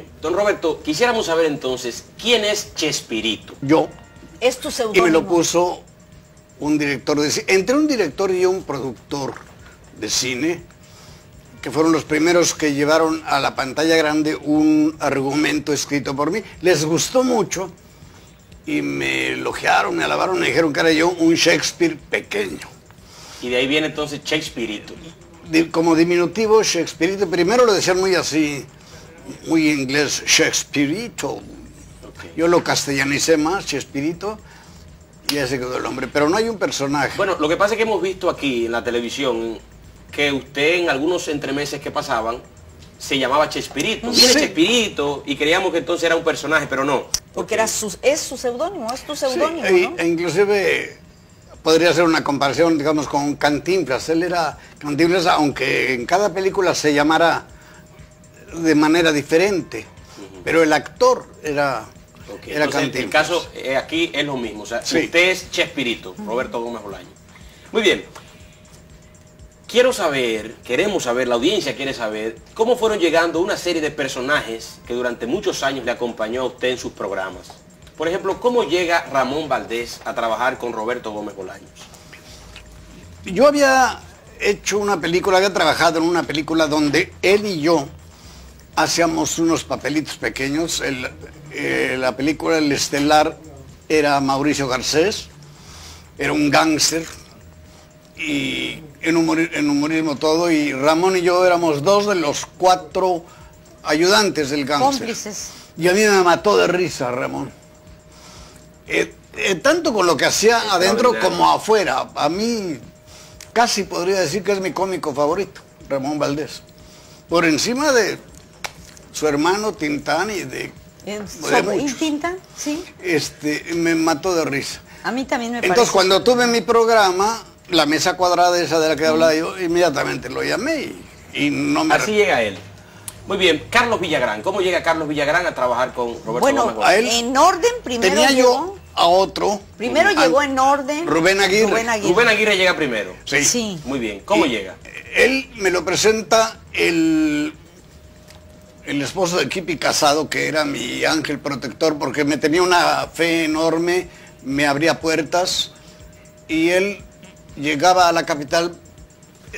bien. Don Roberto, quisiéramos saber entonces, ¿quién es Chespirito? Yo. Es tu seudónimo. Y me lo puso un director de cine. Entre un director y un productor de cine, que fueron los primeros que llevaron a la pantalla grande un argumento escrito por mí. Les gustó mucho y me elogiaron, me alabaron, me dijeron que era yo un Shakespeare pequeño. Y de ahí viene entonces Chespirito. Como diminutivo, Shakespearito. Primero lo decían muy así, muy inglés, Shakespearito. Okay. Yo lo castellanicé más, Chespirito, y ya se quedó el nombre. Pero no hay un personaje. Bueno, lo que pasa es que hemos visto aquí en la televisión que usted en algunos entremeses que pasaban se llamaba Chespirito. Viene Sí. Chespirito y creíamos que entonces era un personaje, pero no. Porque era es su seudónimo, es tu seudónimo, Sí, ¿no? e inclusive podría ser una comparación, digamos, con Cantinflas. Él era Cantinflas, aunque en cada película se llamara de manera diferente, pero el actor era, era entonces, Cantinflas. el caso aquí es lo mismo, o sea, Sí. usted es Chespirito, Roberto Gómez Bolaños. Muy bien. Queremos saber, la audiencia quiere saber, cómo fueron llegando una serie de personajes que durante muchos años le acompañó a usted en sus programas. Por ejemplo, ¿cómo llega Ramón Valdés a trabajar con Roberto Gómez Bolaños? Yo había hecho una película, había trabajado en una película donde él y yo hacíamos unos papelitos pequeños. La película, el estelar, era Mauricio Garcés, era un gángster, y en humorismo todo, y Ramón y yo éramos 2 de los 4 ayudantes del gángster. Cómplices. Y a mí me mató de risa Ramón. Tanto con lo que hacía adentro como afuera. A mí casi podría decir que es mi cómico favorito, Ramón Valdés. Por encima de su hermano Tintán y de ¿Y Tintán? Sí. Me mató de risa. A mí también me Entonces parece. cuando tuve mi programa, la mesa cuadrada esa de la que hablaba yo, inmediatamente lo llamé y no me... Así llega él. Muy bien, Carlos Villagrán. ¿Cómo llega Carlos Villagrán a trabajar con Roberto Bueno, Gómez Bolaños? en orden primero Tenía llegó... yo a otro. Primero llegó en orden... Rubén Aguirre. Rubén Aguirre llega primero. Sí. Sí. Muy bien, ¿cómo Y llega? Él me lo presenta el esposo de Kipi Casado, que era mi ángel protector, porque me tenía una fe enorme, me abría puertas, y él llegaba a la capital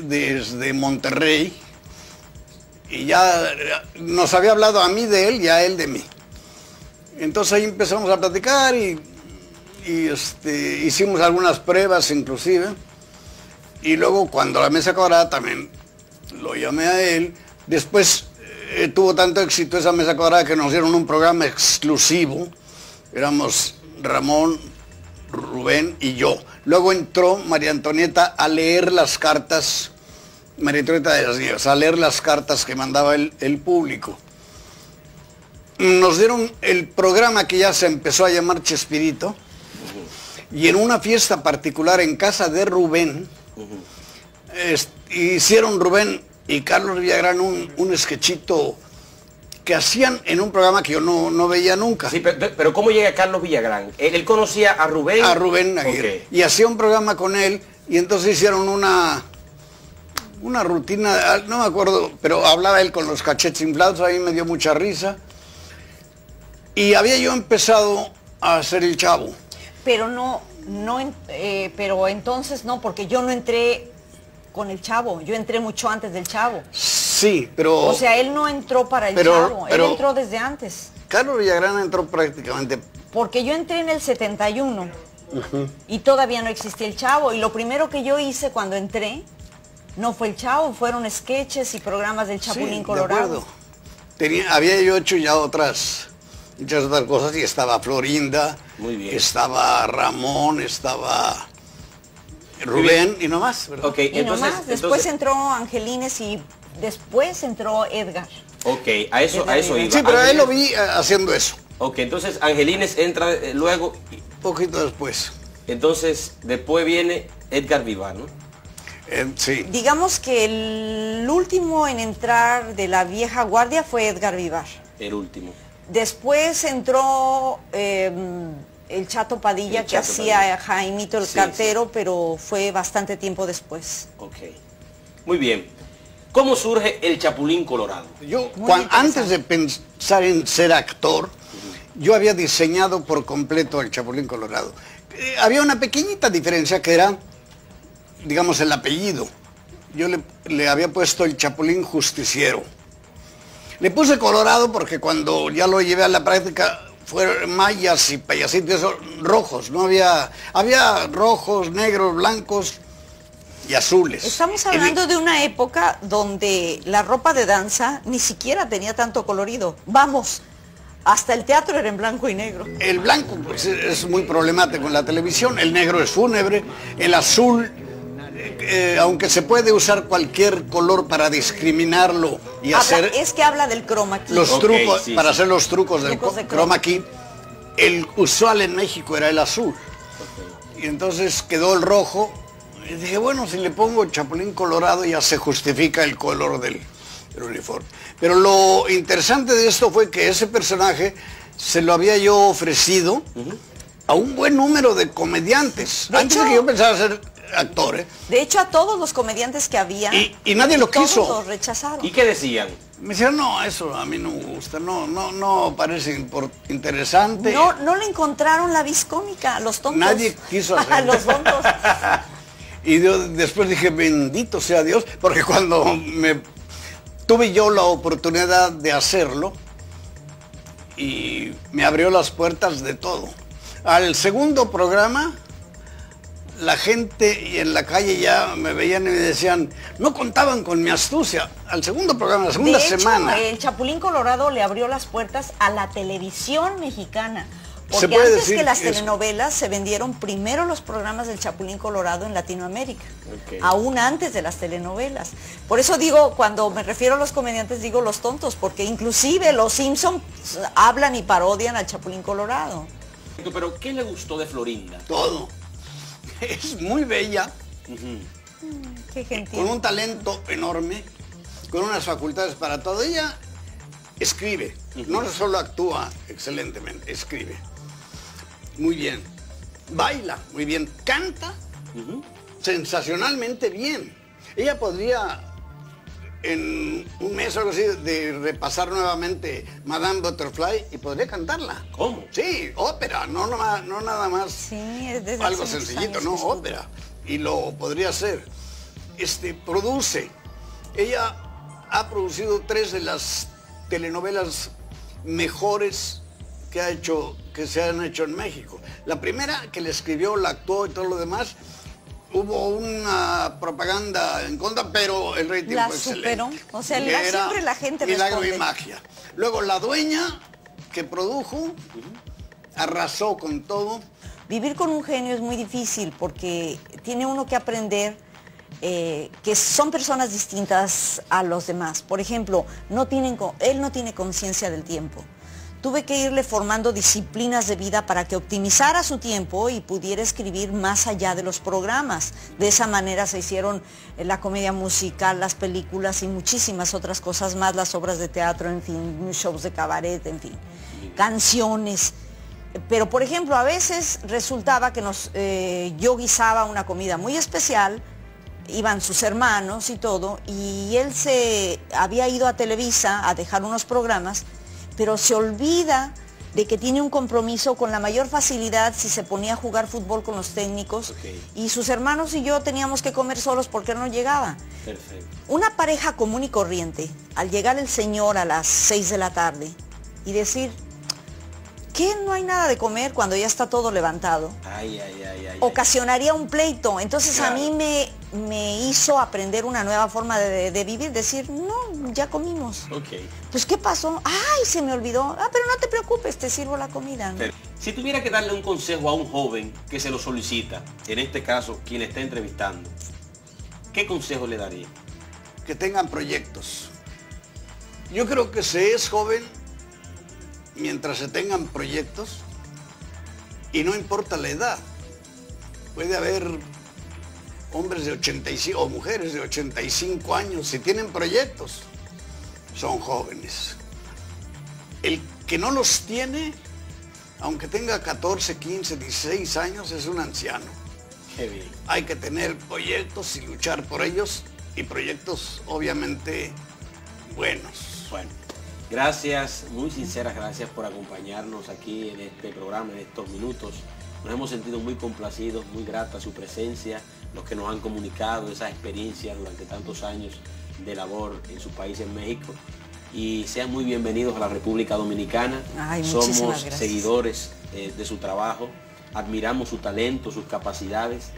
desde Monterrey, y ya nos había hablado a mí de él y a él de mí. Entonces ahí empezamos a platicar y hicimos algunas pruebas inclusive, y luego cuando la mesa cuadrada también lo llamé a él. Después tuvo tanto éxito esa mesa cuadrada que nos dieron un programa exclusivo. Éramos Ramón, Rubén y yo. Luego entró María Antonieta a leer las cartas, María Antonieta de las Nieves, a leer las cartas que mandaba el público. Nos dieron el programa que ya se empezó a llamar Chespirito, y en una fiesta particular en casa de Rubén, hicieron Rubén y Carlos Villagrán un sketchito que hacían en un programa que yo no veía nunca. Sí, pero ¿cómo llega Carlos Villagrán? ¿Él conocía a Rubén? A Rubén Aguirre. Okay. Y hacía un programa con él, y entonces hicieron una rutina, no me acuerdo, pero hablaba él con los cachetes inflados, a mí me dio mucha risa. Y había yo empezado a hacer el Chavo. Pero pero entonces no, porque yo no entré con el Chavo, yo entré mucho antes del Chavo. Sí, pero... O sea, él no entró para el Chavo, él entró desde antes. Carlos Villagrán entró prácticamente... Porque yo entré en el 71 y todavía no existía el Chavo, y lo primero que yo hice cuando entré no fue el Chavo, fueron sketches y programas del Chapulín Colorado. Había yo hecho ya muchas otras cosas, y estaba Florinda, muy bien, estaba Ramón, estaba Rubén y no más, ¿verdad? Okay, y entonces, no más. Después entró Angelines y después entró Edgar. Ok, a eso iba. Sí, pero a él lo vi haciendo eso. Ok, entonces Angelines entra luego. Poquito después. Entonces, después viene Edgar Vivar, ¿no? Sí. Digamos que el último en entrar de la vieja guardia fue Edgar Vivar. El último. Después entró el Chato Padilla, que hacía a Jaimito el cartero, pero fue bastante tiempo después. Ok. Muy bien. ¿Cómo surge el Chapulín Colorado? Yo, antes de pensar en ser actor, yo había diseñado por completo el Chapulín Colorado. Había una pequeñita diferencia que era, digamos, el apellido. Yo le había puesto el Chapulín Justiciero. Le puse Colorado porque cuando ya lo llevé a la práctica fueron mayas y payasitos esos rojos, ¿no? Había rojos, negros, blancos y azules. Estamos hablando de una época donde la ropa de danza ni siquiera tenía tanto colorido. Vamos, hasta el teatro era en blanco y negro. El blanco pues, es muy problemático en la televisión, el negro es fúnebre, el azul, aunque se puede usar cualquier color para discriminarlo y hacer... Es que habla del chroma key. Los trucos, para hacer los trucos del de chroma key, el usual en México era el azul. Y entonces quedó el rojo. Y dije, bueno, si le pongo Chapulín Colorado ya se justifica el color del uniforme. Pero lo interesante de esto fue que ese personaje se lo había yo ofrecido a un buen número de comediantes. Antes de que yo pensaba ser actor, ¿eh? De hecho, a todos los comediantes que había. Y nadie lo quiso. Todos los rechazaron. ¿Y qué decían? Me decían, no, eso a mí no me gusta, no parece interesante. No le encontraron la vis cómica, los tontos. Nadie quiso hacer. Los tontos. Y después dije, bendito sea Dios, porque cuando tuve yo la oportunidad de hacerlo, y me abrió las puertas de todo. Al segundo programa, la gente en la calle ya me veían y me decían, no contaban con mi astucia. Al segundo programa, la segunda semana. El Chapulín Colorado le abrió las puertas a la televisión mexicana. Porque Se puede antes decir que las que telenovelas se vendieron primero los programas del Chapulín Colorado en Latinoamérica, Okay. aún antes de las telenovelas. Por eso digo, cuando me refiero a los comediantes, digo los tontos, porque inclusive los Simpsons hablan y parodian al Chapulín Colorado. Pero, ¿qué le gustó de Florinda? Todo. Es muy bella, Qué gentil. con un talento enorme, con unas facultades para todo. Ella escribe, no solo actúa excelentemente, escribe muy bien, baila muy bien, canta sensacionalmente bien. Ella podría en un mes o algo así de repasar nuevamente Madame Butterfly y podría cantarla. ¿Cómo? Sí, ópera, no nada más Sí, es desde algo hace muchos sencillito, años no, que estuvo. ópera. Y lo podría hacer. Produce. Ella ha producido 3 de las telenovelas mejores que se han hecho en México. La primera que le escribió, la actuó y todo lo demás, hubo una propaganda en contra, pero el rating La fue superó. excelente. O sea, Era siempre la gente Milagro y responde. Magia. Luego La Dueña, que produjo, arrasó con todo. Vivir con un genio es muy difícil porque tiene uno que aprender que son personas distintas a los demás. Por ejemplo, él no tiene conciencia del tiempo. Tuve que irle formando disciplinas de vida para que optimizara su tiempo y pudiera escribir más allá de los programas. De esa manera se hicieron la comedia musical, las películas y muchísimas otras cosas más, las obras de teatro, en fin, shows de cabaret, en fin, canciones. Pero, por ejemplo, a veces resultaba que yo guisaba una comida muy especial, iban sus hermanos y todo, y él se había ido a Televisa a dejar unos programas, pero se olvida de que tiene un compromiso con la mayor facilidad si se ponía a jugar fútbol con los técnicos, y sus hermanos y yo teníamos que comer solos porque no llegaba. Perfecto. Una pareja común y corriente, al llegar el señor a las 6 de la tarde y decir, ¿qué no hay nada de comer cuando ya está todo levantado? Ay. Ocasionaría un pleito. Entonces Claro. a mí me hizo aprender una nueva forma de vivir, decir, no, ya comimos. Ok. Pues ¿qué pasó? Ay, se me olvidó. Pero no te preocupes, te sirvo la comida. ¿no? Si tuviera que darle un consejo a un joven que se lo solicita, en este caso, quien está entrevistando, ¿qué consejo le daría? Que tengan proyectos. Yo creo que se es joven mientras se tengan proyectos y no importa la edad. Puede haber hombres de 85 o mujeres de 85 años, si tienen proyectos, son jóvenes. El que no los tiene, aunque tenga 14, 15, 16 años, es un anciano. Qué bien. Hay que tener proyectos y luchar por ellos y proyectos obviamente buenos. Bueno, gracias, muy sinceras gracias por acompañarnos aquí en este programa, en estos minutos. Nos hemos sentido muy complacidos, muy grata su presencia, los que nos han comunicado esa experiencia durante tantos años de labor en su país, en México. Y sean muy bienvenidos a la República Dominicana. Ay, somos gracias. seguidores de su trabajo, admiramos su talento, sus capacidades